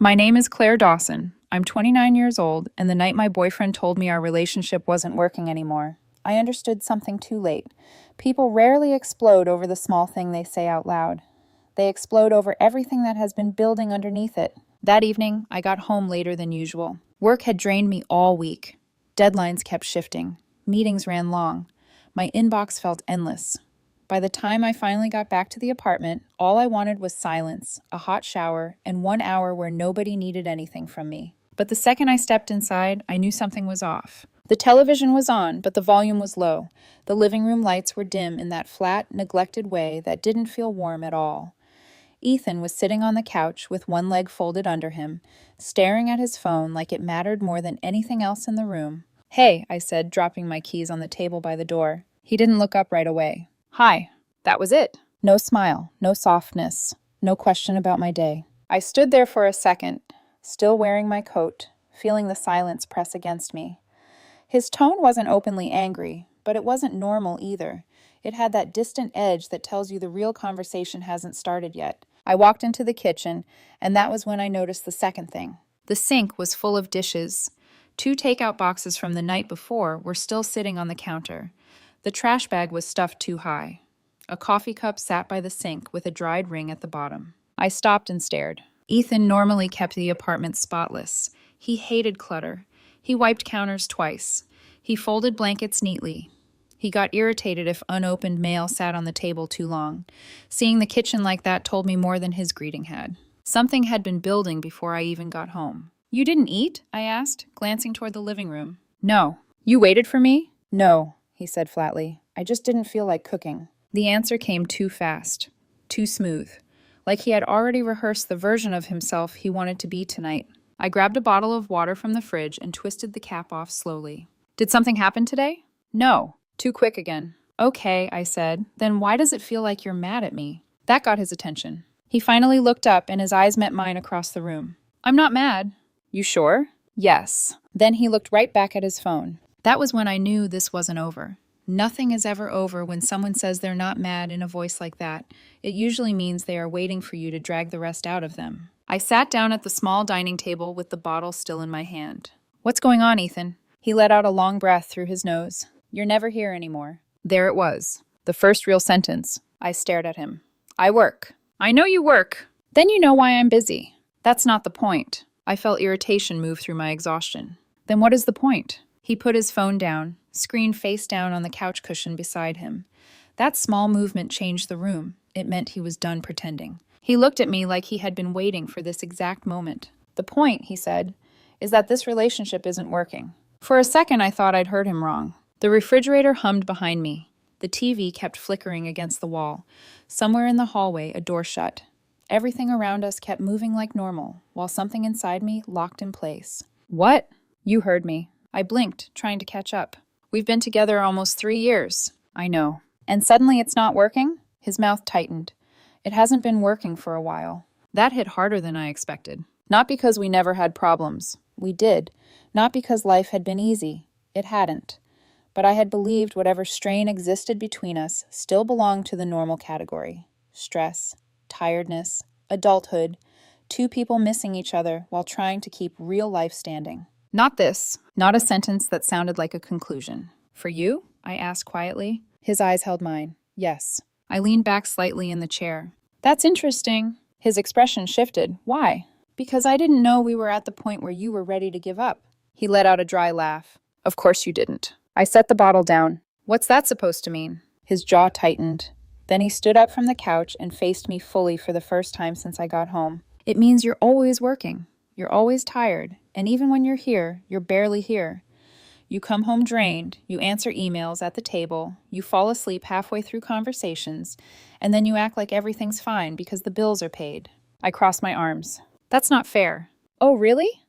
My name is Claire Dawson. I'm 29 years old, and the night my boyfriend told me our relationship wasn't working anymore, I understood something too late. People rarely explode over the small thing they say out loud. They explode over everything that has been building underneath it. That evening, I got home later than usual. Work had drained me all week. Deadlines kept shifting. Meetings ran long. My inbox felt endless. By the time I finally got back to the apartment, all I wanted was silence, a hot shower, and 1 hour where nobody needed anything from me. But the second I stepped inside, I knew something was off. The television was on, but the volume was low. The living room lights were dim in that flat, neglected way that didn't feel warm at all. Ethan was sitting on the couch with one leg folded under him, staring at his phone like it mattered more than anything else in the room. "Hey," I said, dropping my keys on the table by the door. He didn't look up right away. "Hi." That was it. No smile, no softness, no question about my day. I stood there for a second, still wearing my coat, feeling the silence press against me. His tone wasn't openly angry, but it wasn't normal either. It had that distant edge that tells you the real conversation hasn't started yet. I walked into the kitchen, and that was when I noticed the second thing. The sink was full of dishes. 2 takeout boxes from the night before were still sitting on the counter. The trash bag was stuffed too high. A coffee cup sat by the sink with a dried ring at the bottom. I stopped and stared. Ethan normally kept the apartment spotless. He hated clutter. He wiped counters twice. He folded blankets neatly. He got irritated if unopened mail sat on the table too long. Seeing the kitchen like that told me more than his greeting had. Something had been building before I even got home. "You didn't eat?" I asked, glancing toward the living room. "No." "You waited for me?" "No," he said flatly. "I just didn't feel like cooking." The answer came too fast, too smooth, like he had already rehearsed the version of himself he wanted to be tonight. I grabbed a bottle of water from the fridge and twisted the cap off slowly. "Did something happen today?" "No." Too quick again. "Okay," I said. "Then why does it feel like you're mad at me?" That got his attention. He finally looked up and his eyes met mine across the room. "I'm not mad." "You sure?" "Yes." Then he looked right back at his phone. That was when I knew this wasn't over. Nothing is ever over when someone says they're not mad in a voice like that. It usually means they are waiting for you to drag the rest out of them. I sat down at the small dining table with the bottle still in my hand. "What's going on, Ethan?" He let out a long breath through his nose. "You're never here anymore." There it was. The first real sentence. I stared at him. "I work." "I know you work." "Then you know why I'm busy." "That's not the point." I felt irritation move through my exhaustion. "Then what is the point?" He put his phone down, screen face down on the couch cushion beside him. That small movement changed the room. It meant he was done pretending. He looked at me like he had been waiting for this exact moment. "The point," he said, "is that this relationship isn't working." For a second, I thought I'd heard him wrong. The refrigerator hummed behind me. The TV kept flickering against the wall. Somewhere in the hallway, a door shut. Everything around us kept moving like normal, while something inside me locked in place. "What?" "You heard me." I blinked, trying to catch up. "We've been together almost 3 years." "I know." "And suddenly it's not working?" His mouth tightened. "It hasn't been working for a while." That hit harder than I expected. Not because we never had problems. We did. Not because life had been easy. It hadn't. But I had believed whatever strain existed between us still belonged to the normal category. Stress, tiredness, adulthood, 2 people missing each other while trying to keep real life standing. Not this. Not a sentence that sounded like a conclusion. "For you?" I asked quietly. His eyes held mine. "Yes." I leaned back slightly in the chair. "That's interesting." His expression shifted. "Why?" "Because I didn't know we were at the point where you were ready to give up." He let out a dry laugh. "Of course you didn't." I set the bottle down. "What's that supposed to mean?" His jaw tightened. Then he stood up from the couch and faced me fully for the first time since I got home. "It means you're always working. You're always tired, and even when you're here, you're barely here. You come home drained, you answer emails at the table, you fall asleep halfway through conversations, and then you act like everything's fine because the bills are paid." I crossed my arms. "That's not fair." "Oh, really?"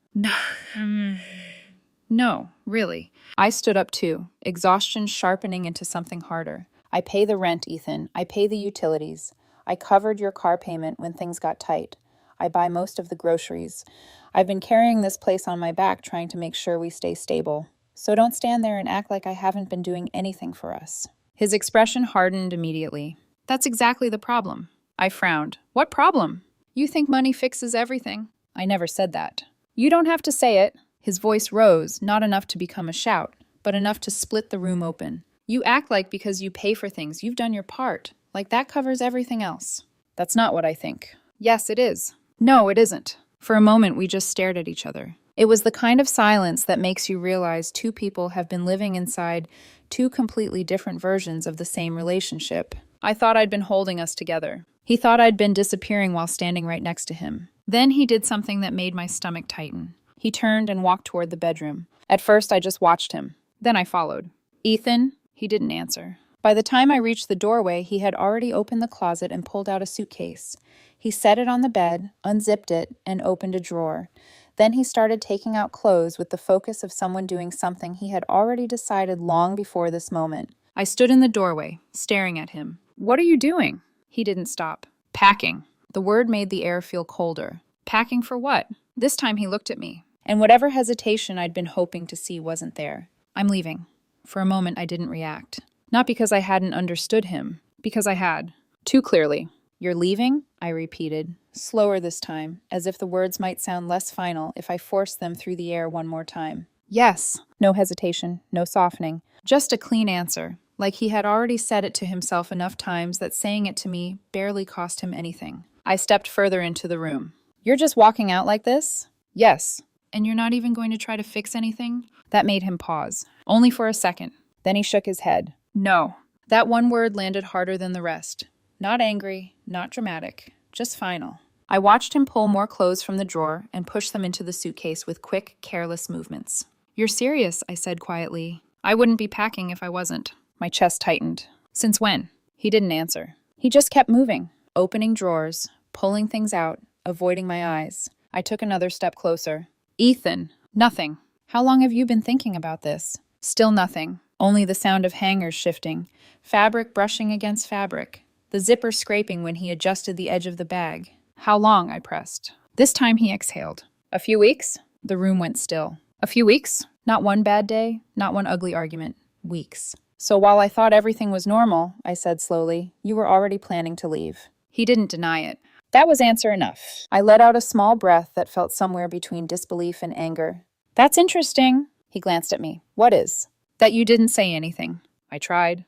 "No, really." I stood up too, exhaustion sharpening into something harder. "I pay the rent, Ethan. I pay the utilities. I covered your car payment when things got tight. I buy most of the groceries. I've been carrying this place on my back trying to make sure we stay stable. So don't stand there and act like I haven't been doing anything for us." His expression hardened immediately. "That's exactly the problem." I frowned. "What problem?" "You think money fixes everything." I never said that. You don't have to say it. His voice rose, not enough to become a shout, but enough to split the room open. You act like because you pay for things, you've done your part. Like that covers everything else. That's not what I think. Yes, it is. No, it isn't. For a moment, we just stared at each other. It was the kind of silence that makes you realize two people have been living inside two completely different versions of the same relationship. I thought I'd been holding us together. He thought I'd been disappearing while standing right next to him. Then he did something that made my stomach tighten. He turned and walked toward the bedroom. At first, I just watched him. Then I followed. Ethan? He didn't answer. By the time I reached the doorway, he had already opened the closet and pulled out a suitcase. He set it on the bed, unzipped it, and opened a drawer. Then he started taking out clothes with the focus of someone doing something he had already decided long before this moment. I stood in the doorway, staring at him. What are you doing? He didn't stop. Packing. The word made the air feel colder. Packing for what? This time he looked at me, and whatever hesitation I'd been hoping to see wasn't there. I'm leaving. For a moment, I didn't react. Not because I hadn't understood him, because I had. Too clearly. You're leaving? I repeated, slower this time, as if the words might sound less final if I forced them through the air one more time. Yes. No hesitation, no softening. Just a clean answer, like he had already said it to himself enough times that saying it to me barely cost him anything. I stepped further into the room. You're just walking out like this? Yes. And you're not even going to try to fix anything? That made him pause, only for a second. Then he shook his head. No. That one word landed harder than the rest. Not angry, not dramatic, just final. I watched him pull more clothes from the drawer and push them into the suitcase with quick, careless movements. You're serious, I said quietly. I wouldn't be packing if I wasn't. My chest tightened. Since when? He didn't answer. He just kept moving, opening drawers, pulling things out, avoiding my eyes. I took another step closer. Ethan. Nothing. How long have you been thinking about this? Still nothing. Only the sound of hangers shifting, fabric brushing against fabric, the zipper scraping when he adjusted the edge of the bag. How long? I pressed. This time he exhaled. A few weeks? The room went still. A few weeks? Not one bad day, not one ugly argument. Weeks. So while I thought everything was normal, I said slowly, you were already planning to leave. He didn't deny it. That was answer enough. I let out a small breath that felt somewhere between disbelief and anger. That's interesting. He glanced at me. What is? That you didn't say anything. I tried.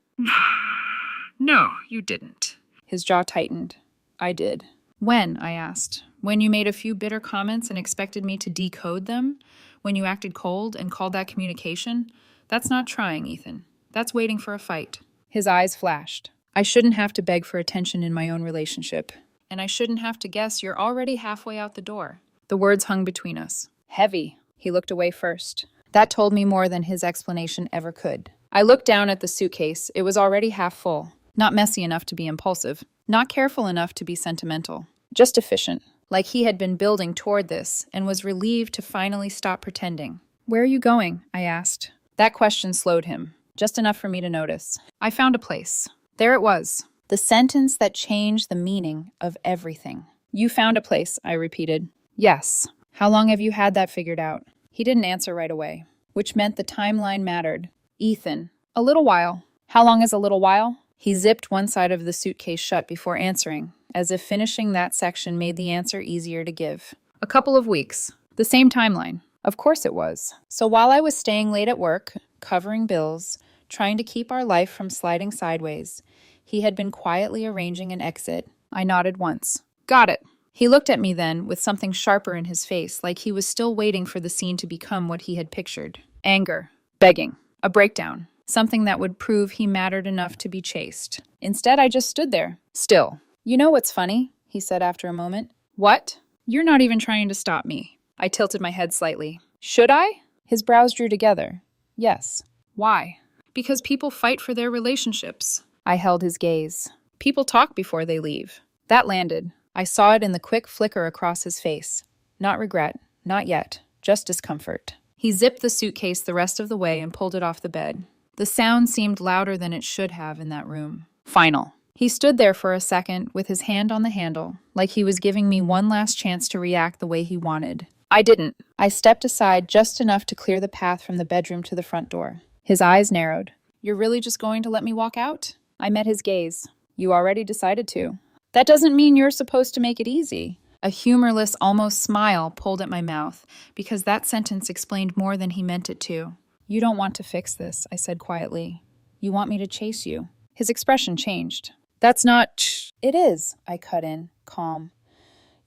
No, you didn't. His jaw tightened. I did. When? I asked. When you made a few bitter comments and expected me to decode them? When you acted cold and called that communication? That's not trying, Ethan. That's waiting for a fight. His eyes flashed. I shouldn't have to beg for attention in my own relationship. And I shouldn't have to guess you're already halfway out the door. The words hung between us. Heavy. He looked away first. That told me more than his explanation ever could. I looked down at the suitcase. It was already half full. Not messy enough to be impulsive. Not careful enough to be sentimental. Just efficient. Like he had been building toward this and was relieved to finally stop pretending. Where are you going? I asked. That question slowed him. Just enough for me to notice. I found a place. There it was. The sentence that changed the meaning of everything. You found a place, I repeated. Yes. How long have you had that figured out? He didn't answer right away, which meant the timeline mattered. Ethan. A little while. How long is a little while? He zipped one side of the suitcase shut before answering, as if finishing that section made the answer easier to give. A couple of weeks. The same timeline. Of course it was. So while I was staying late at work, covering bills, trying to keep our life from sliding sideways, he had been quietly arranging an exit. I nodded once. Got it. He looked at me then, with something sharper in his face, like he was still waiting for the scene to become what he had pictured. Anger. Begging. A breakdown. Something that would prove he mattered enough to be chased. Instead, I just stood there. Still. You know what's funny? He said after a moment. What? You're not even trying to stop me. I tilted my head slightly. Should I? His brows drew together. Yes. Why? Because people fight for their relationships. I held his gaze. People talk before they leave. That landed. I saw it in the quick flicker across his face. Not regret. Not yet. Just discomfort. He zipped the suitcase the rest of the way and pulled it off the bed. The sound seemed louder than it should have in that room. Final. He stood there for a second with his hand on the handle, like he was giving me one last chance to react the way he wanted. I didn't. I stepped aside just enough to clear the path from the bedroom to the front door. His eyes narrowed. You're really just going to let me walk out? I met his gaze. You already decided to. That doesn't mean you're supposed to make it easy. A humorless, almost smile pulled at my mouth, because that sentence explained more than he meant it to. You don't want to fix this, I said quietly. You want me to chase you. His expression changed. That's not. It is, I cut in, calm.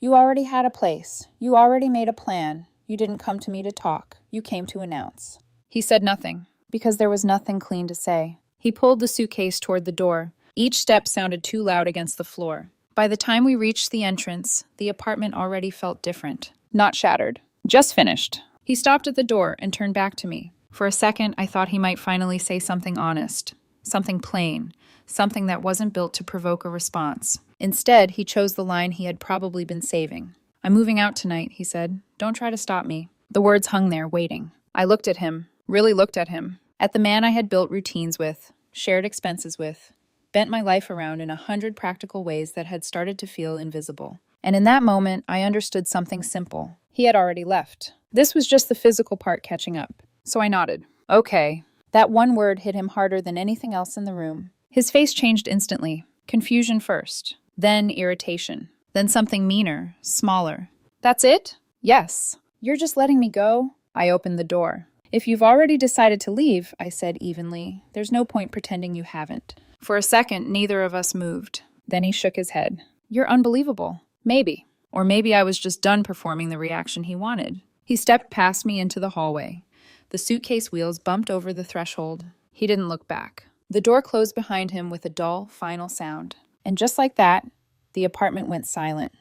You already had a place. You already made a plan. You didn't come to me to talk. You came to announce. He said nothing, because there was nothing clean to say. He pulled the suitcase toward the door. Each step sounded too loud against the floor. By the time we reached the entrance, the apartment already felt different. Not shattered. Just finished. He stopped at the door and turned back to me. For a second, I thought he might finally say something honest, something plain, something that wasn't built to provoke a response. Instead, he chose the line he had probably been saving. I'm moving out tonight, he said. Don't try to stop me. The words hung there, waiting. I looked at him, really looked at him, at the man I had built routines with, shared expenses with, bent my life around in 100 practical ways that had started to feel invisible. And in that moment, I understood something simple. He had already left. This was just the physical part catching up. So I nodded. Okay. That one word hit him harder than anything else in the room. His face changed instantly. Confusion first, then irritation, then something meaner, smaller. That's it? Yes. You're just letting me go? I opened the door. If you've already decided to leave, I said evenly, there's no point pretending you haven't. For a second, neither of us moved. Then he shook his head. You're unbelievable. Maybe. Or maybe I was just done performing the reaction he wanted. He stepped past me into the hallway. The suitcase wheels bumped over the threshold. He didn't look back. The door closed behind him with a dull, final sound. And just like that, the apartment went silent.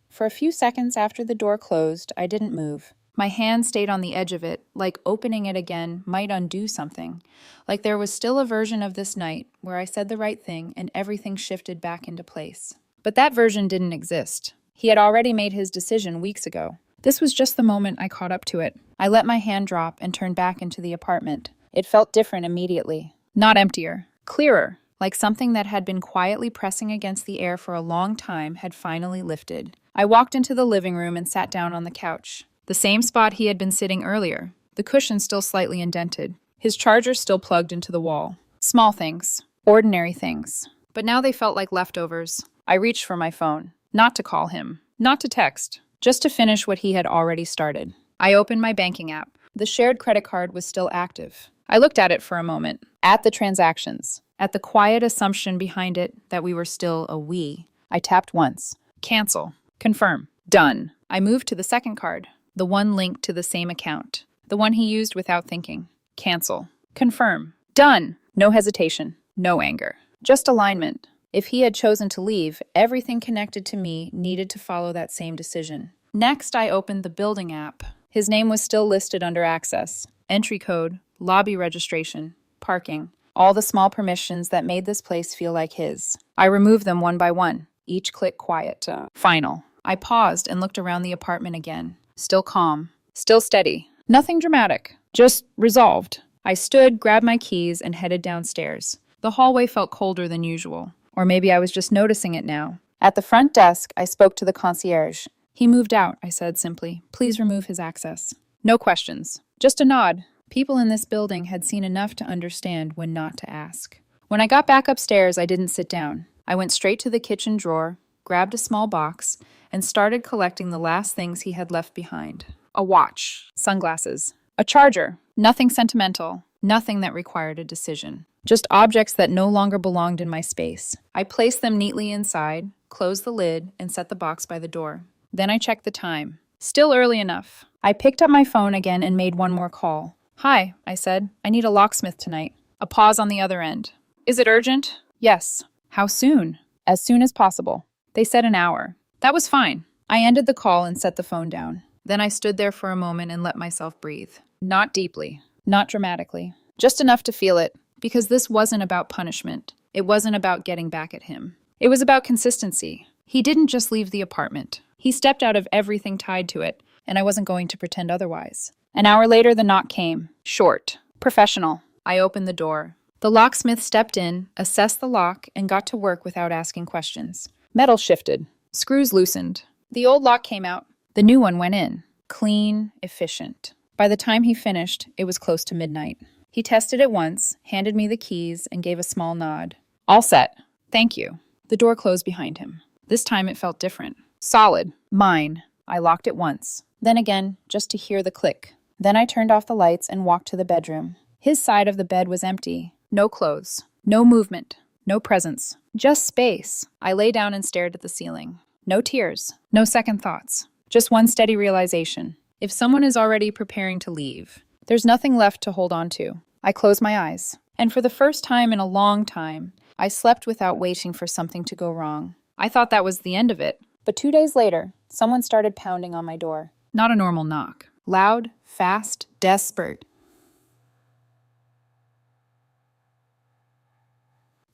For a few seconds after the door closed, I didn't move. My hand stayed on the edge of it, like opening it again might undo something. Like there was still a version of this night where I said the right thing and everything shifted back into place. But that version didn't exist. He had already made his decision weeks ago. This was just the moment I caught up to it. I let my hand drop and turned back into the apartment. It felt different immediately. Not emptier. Clearer. Like something that had been quietly pressing against the air for a long time had finally lifted. I walked into the living room and sat down on the couch. The same spot he had been sitting earlier. The cushion still slightly indented. His charger still plugged into the wall. Small things. Ordinary things. But now they felt like leftovers. I reached for my phone. Not to call him. Not to text. Just to finish what he had already started. I opened my banking app. The shared credit card was still active. I looked at it for a moment. At the transactions. At the quiet assumption behind it that we were still a we. I tapped once. Cancel. Confirm. Done. I moved to the second card. The one linked to the same account. The one he used without thinking. Cancel. Confirm. Done. No hesitation. No anger. Just alignment. If he had chosen to leave, everything connected to me needed to follow that same decision. Next, I opened the building app. His name was still listed under access. Entry code, lobby registration, parking. All the small permissions that made this place feel like his. I removed them one by one. Each click quiet. Final. I paused and looked around the apartment again. Still calm. Still steady. Nothing dramatic. Just resolved. I stood, grabbed my keys, and headed downstairs. The hallway felt colder than usual. Or maybe I was just noticing it now. At the front desk, I spoke to the concierge. He moved out, I said simply. Please remove his access. No questions. Just a nod. People in this building had seen enough to understand when not to ask. When I got back upstairs, I didn't sit down. I went straight to the kitchen drawer, grabbed a small box, and started collecting the last things he had left behind. A watch, sunglasses, a charger, nothing sentimental, nothing that required a decision. Just objects that no longer belonged in my space. I placed them neatly inside, closed the lid, and set the box by the door. Then I checked the time. Still early enough. I picked up my phone again and made one more call. Hi, I said. I need a locksmith tonight. A pause on the other end. Is it urgent? Yes. How soon? As soon as possible. They said an hour. That was fine. I ended the call and set the phone down. Then I stood there for a moment and let myself breathe. Not deeply. Not dramatically. Just enough to feel it. Because this wasn't about punishment. It wasn't about getting back at him. It was about consistency. He didn't just leave the apartment. He stepped out of everything tied to it, and I wasn't going to pretend otherwise. An hour later, the knock came. Short. Professional. I opened the door. The locksmith stepped in, assessed the lock, and got to work without asking questions. Metal shifted. Screws loosened. The old lock came out. The new one went in. Clean, efficient. By the time he finished, it was close to midnight. He tested it once, handed me the keys, and gave a small nod. All set. Thank you. The door closed behind him. This time it felt different. Solid. Mine. I locked it once. Then again, just to hear the click. Then I turned off the lights and walked to the bedroom. His side of the bed was empty. No clothes. No movement. No presence. Just space. I lay down and stared at the ceiling. No tears. No second thoughts. Just one steady realization. If someone is already preparing to leave, there's nothing left to hold on to. I closed my eyes. And for the first time in a long time, I slept without waiting for something to go wrong. I thought that was the end of it. But 2 days later, someone started pounding on my door. Not a normal knock. Loud, fast, desperate.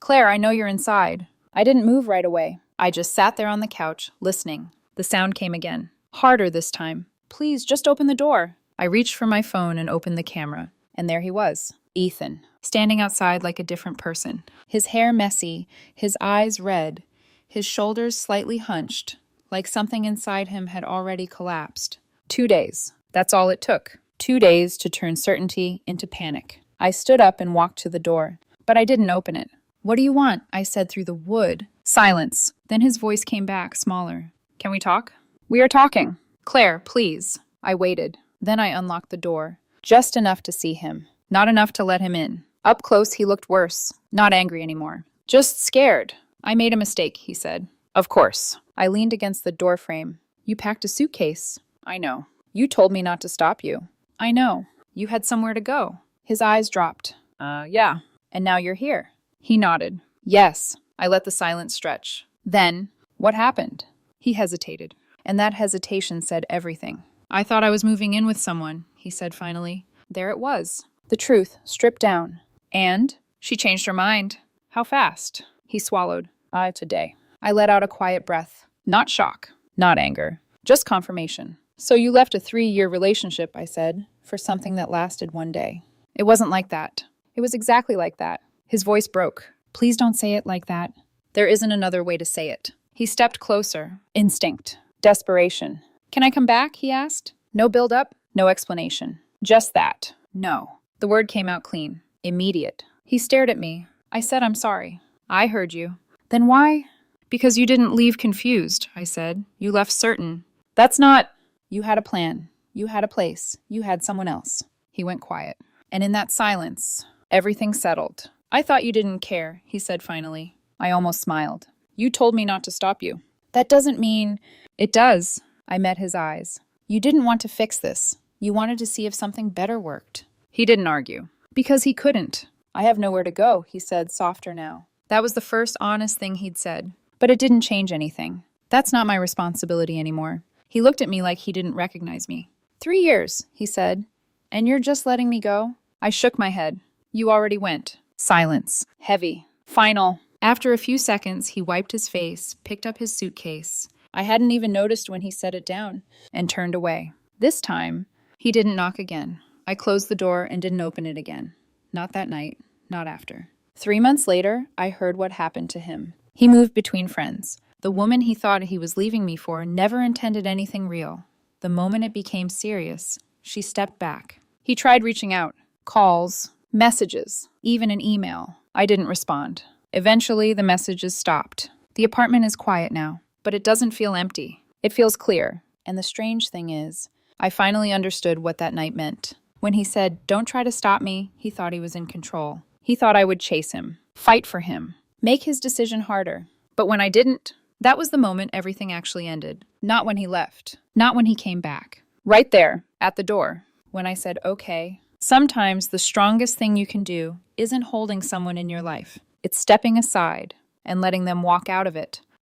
Claire, I know you're inside. I didn't move right away. I just sat there on the couch, listening. The sound came again. Harder this time. Please, just open the door. I reached for my phone and opened the camera. And there he was, Ethan, standing outside like a different person. His hair messy, his eyes red, his shoulders slightly hunched, like something inside him had already collapsed. 2 days. That's all it took. 2 days to turn certainty into panic. I stood up and walked to the door, but I didn't open it. What do you want? I said through the wood. Silence. Then his voice came back, smaller. Can we talk? We are talking. Claire, please. I waited. Then I unlocked the door. Just enough to see him. Not enough to let him in. Up close, he looked worse. Not angry anymore. Just scared. I made a mistake, he said. Of course. I leaned against the door frame. You packed a suitcase. I know. You told me not to stop you. I know. You had somewhere to go. His eyes dropped. Yeah. And now you're here. He nodded. Yes. I let the silence stretch. Then, what happened? He hesitated. And that hesitation said everything. I thought I was moving in with someone, he said finally. There it was. The truth, stripped down. And she changed her mind. How fast? He swallowed. Today. I let out a quiet breath. Not shock. Not anger. Just confirmation. So you left a 3-year relationship, I said, for something that lasted 1 day. It wasn't like that. It was exactly like that. His voice broke. Please don't say it like that. There isn't another way to say it. He stepped closer. Instinct. Desperation. Can I come back? He asked. No build-up, no explanation. Just that. No. The word came out clean. Immediate. He stared at me. I said, I'm sorry. I heard you. Then why? Because you didn't leave confused, I said. You left certain. That's not... You had a plan. You had a place. You had someone else. He went quiet. And in that silence, everything settled. I thought you didn't care, he said finally. I almost smiled. You told me not to stop you. That doesn't mean... It does. I met his eyes. You didn't want to fix this. You wanted to see if something better worked. He didn't argue. Because he couldn't. I have nowhere to go, he said, softer now. That was the first honest thing he'd said. But it didn't change anything. That's not my responsibility anymore. He looked at me like he didn't recognize me. 3 years, he said. And you're just letting me go? I shook my head. You already went. Silence. Heavy. Final. After a few seconds, he wiped his face, picked up his suitcase. I hadn't even noticed when he set it down, and turned away. This time, he didn't knock again. I closed the door and didn't open it again. Not that night. Not after. 3 months later, I heard what happened to him. He moved between friends. The woman he thought he was leaving me for never intended anything real. The moment it became serious, she stepped back. He tried reaching out. Calls, messages, even an email. I didn't respond. Eventually, the messages stopped. The apartment is quiet now, but it doesn't feel empty. It feels clear. And the strange thing is, I finally understood what that night meant. When he said, "Don't try to stop me," he thought he was in control. He thought I would chase him, fight for him, make his decision harder. But when I didn't, that was the moment everything actually ended. Not when he left. Not when he came back. Right there, at the door, when I said, okay. Sometimes the strongest thing you can do isn't holding someone in your life. It's stepping aside and letting them walk out of it.